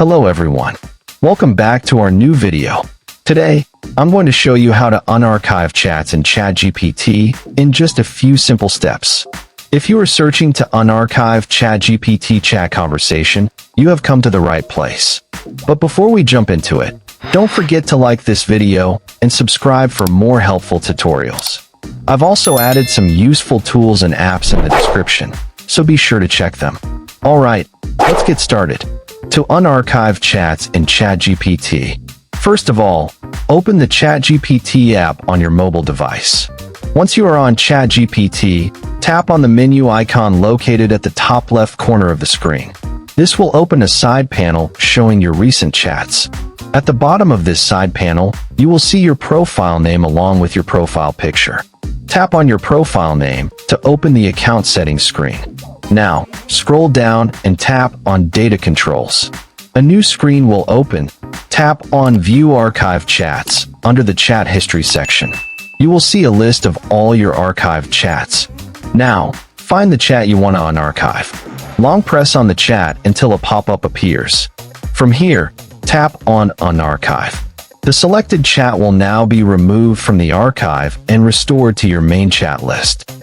Hello everyone. Welcome back to our new video. Today, I'm going to show you how to unarchive chats in ChatGPT in just a few simple steps. If you are searching to unarchive ChatGPT chat conversation, you have come to the right place. But before we jump into it, don't forget to like this video and subscribe for more helpful tutorials. I've also added some useful tools and apps in the description, so be sure to check them. Alright, let's get started. To unarchive chats in ChatGPT, first of all, open the ChatGPT app on your mobile device. Once you are on ChatGPT, tap on the menu icon located at the top left corner of the screen. This will open a side panel showing your recent chats. At the bottom of this side panel, you will see your profile name along with your profile picture. Tap on your profile name to open the account settings screen. Now, scroll down and tap on Data Controls. A new screen will open. Tap on View Archive Chats under the Chat History section. You will see a list of all your archived chats. Now, find the chat you want to unarchive. Long press on the chat until a pop-up appears. From here, tap on Unarchive. The selected chat will now be removed from the archive and restored to your main chat list.